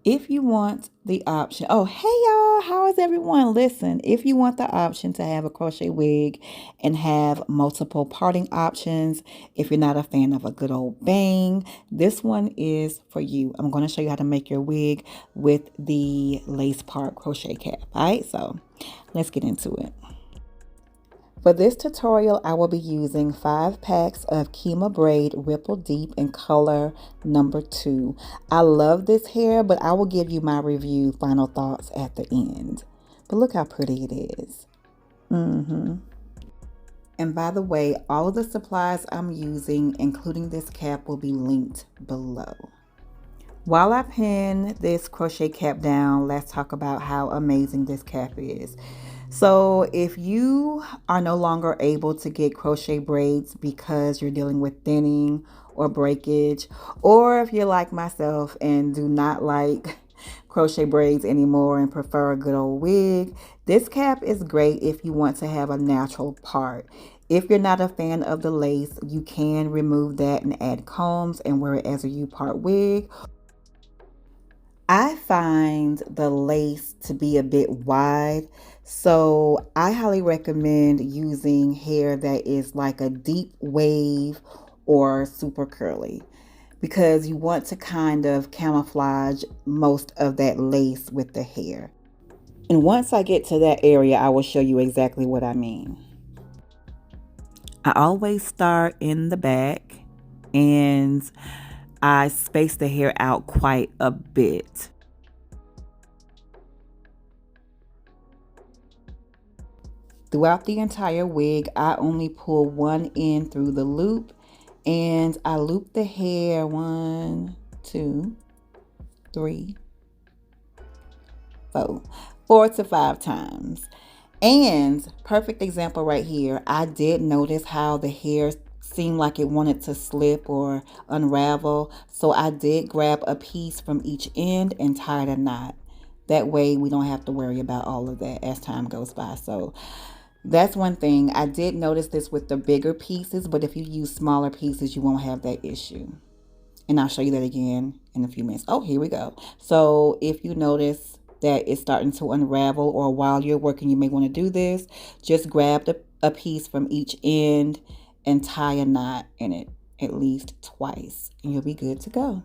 If you want the option, oh, hey y'all, how is everyone? Listen, if you want the option to have a crochet wig and have multiple parting options, if you're not a fan of a good old bang, this one is for you. I'm going to show you how to make your wig with the lace part crochet cap. All right, so let's get into it. For this tutorial, I will be using 5 packs of Kima Braid Ripple Deep in color number 2. I love this hair, but I will give you my review final thoughts at the end. But look how pretty it is. And by the way, all of the supplies I'm using, including this cap, will be linked below. While I pin this crochet cap down, let's talk about how amazing this cap is. So if you are no longer able to get crochet braids because you're dealing with thinning or breakage, or if you're like myself and do not like crochet braids anymore and prefer a good old wig, this cap is great if you want to have a natural part. If you're not a fan of the lace, you can remove that and add combs and wear it as a U-part wig. I find the lace to be a bit wide, so I highly recommend using hair that is like a deep wave or super curly because you want to kind of camouflage most of that lace with the hair. And once I get to that area, I will show you exactly what I mean. I always start in the back and I space the hair out quite a bit. Throughout the entire wig, I only pull one end through the loop and I loop the hair 1, 2, 3, 4 to 5 times. And perfect example right here, I did notice how the hair seemed like it wanted to slip or unravel. So I did grab a piece from each end and tied a knot. That way we don't have to worry about all of that as time goes by. So that's one thing. I did notice this with the bigger pieces, but if you use smaller pieces, you won't have that issue. And I'll show you that again in a few minutes. Oh, here we go. So if you notice that it's starting to unravel, or while you're working, you may want to do this, just grab a piece from each end and tie a knot in it at least twice, and you'll be good to go.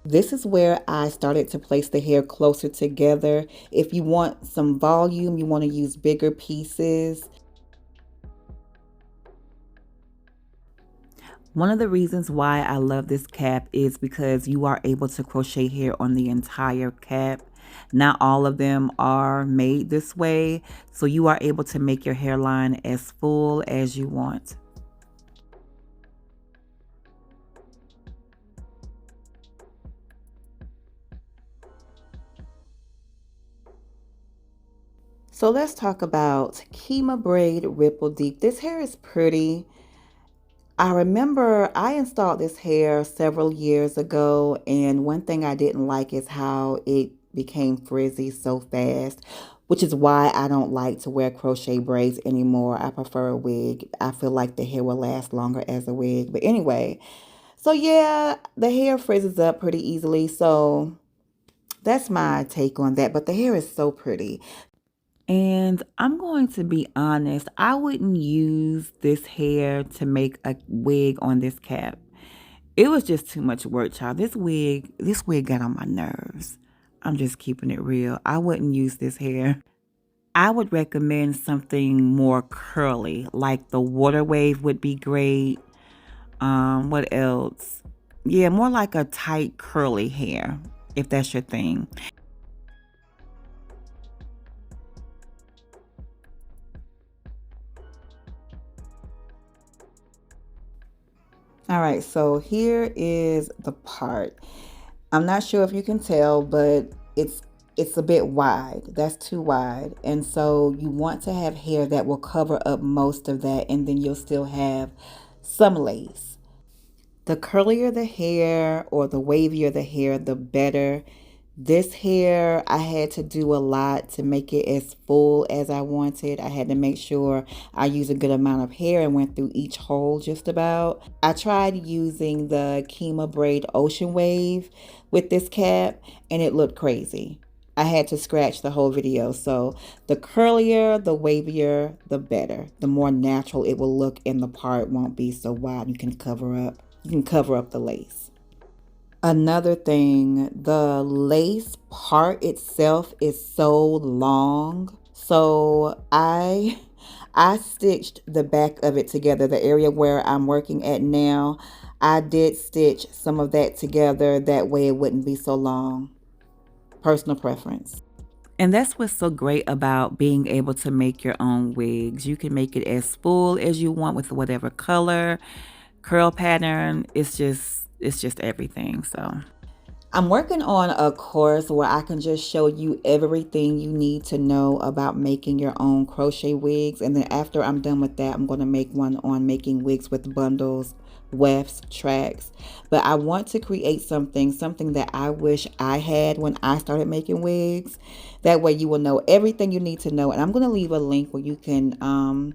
This is where I started to place the hair closer together. If you want some volume, you want to use bigger pieces. One of the reasons why I love this cap is because you are able to crochet hair on the entire cap. Not all of them are made this way, so you are able to make your hairline as full as you want. So let's talk about Kima Braid Ripple Deep. This hair is pretty. I remember I installed this hair several years ago, and one thing I didn't like is how it became frizzy so fast, which is why I don't like to wear crochet braids anymore. I prefer a wig. I feel like the hair will last longer as a wig. But anyway, so yeah, the hair frizzes up pretty easily. So that's my take on that. But the hair is so pretty. And I'm going to be honest, I wouldn't use this hair to make a wig on this cap. It was just too much work, child. This wig got on my nerves. I'm just keeping it real. I wouldn't use this hair. I would recommend something more curly, like the water wave would be great. What else? Yeah, more like a tight curly hair, if that's your thing. All right, so here is the part. I'm not sure if you can tell, but it's a bit wide. That's too wide. And so you want to have hair that will cover up most of that, and then you'll still have some lace. The curlier the hair or the wavier the hair, the better, This hair, I had to do a lot to make it as full as I wanted. I had to make sure I used a good amount of hair and went through each hole just about. I tried using the Kima Braid Ocean Wave with this cap and it looked crazy. I had to scratch the whole video. So the curlier, the wavier, the better. The more natural it will look and the part won't be so wide. You can cover up the lace. Another thing, the lace part itself is so long. So I stitched the back of it together, the area where I'm working at now. I did stitch some of that together, that way it wouldn't be so long. Personal preference. And that's what's so great about being able to make your own wigs. You can make it as full as you want with whatever color, curl pattern. It's just everything. So I'm working on a course where I can just show you everything you need to know about making your own crochet wigs. And then after I'm done with that, I'm going to make one on making wigs with bundles, wefts, tracks. But I want to create something that I wish I had when I started making wigs. That way you will know everything you need to know. And I'm going to leave a link where you can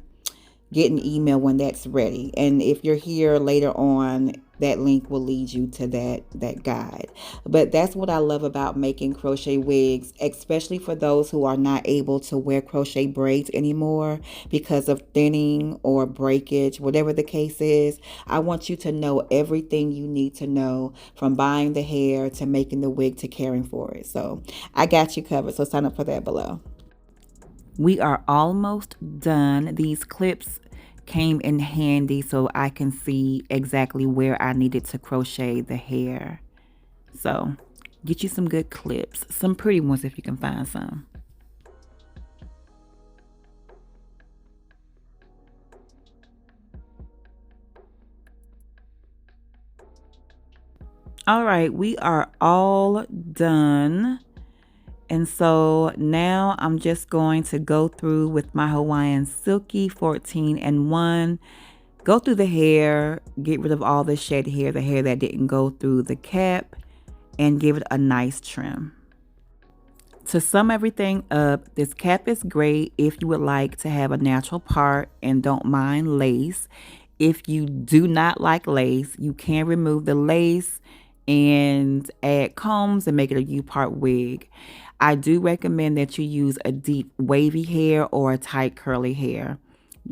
get an email when that's ready. And if you're here later on, that link will lead you to that guide. But that's what I love about making crochet wigs, especially for those who are not able to wear crochet braids anymore because of thinning or breakage, whatever the case is. I want you to know everything you need to know, from buying the hair to making the wig to caring for it. So I got you covered. So sign up for that below. We are almost done. These clips came in handy so I can see exactly where I needed to crochet the hair. So get you some good clips, some pretty ones if you can find some. All right, we are all done. And so now I'm just going to go through with my Hawaiian Silky 14 and 1. Go through the hair, get rid of all the shed hair, the hair that didn't go through the cap, and give it a nice trim. To sum everything up, this cap is great if you would like to have a natural part and don't mind lace. If you do not like lace, you can remove the lace and add combs and make it a U-part wig. I do recommend that you use a deep wavy hair or a tight curly hair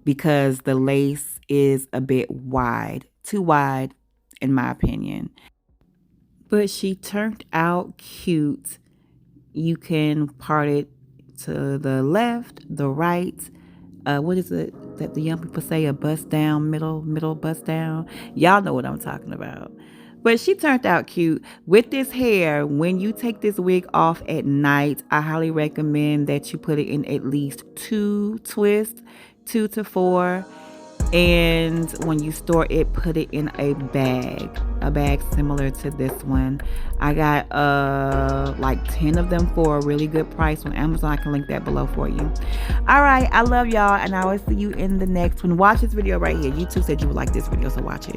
because the lace is a bit wide, too wide in my opinion. But she turned out cute. You can part it to the left, the right. What is it that the young people say? A bust down, middle bust down. Y'all know what I'm talking about. But she turned out cute. With this hair, when you take this wig off at night, I highly recommend that you put it in at least 2 twists, 2 to 4. And when you store it, put it in a bag similar to this one. I got like 10 of them for a really good price on Amazon. I can link that below for you. All right, I love y'all, and I will see you in the next one. Watch this video right here. YouTube said you would like this video, so watch it.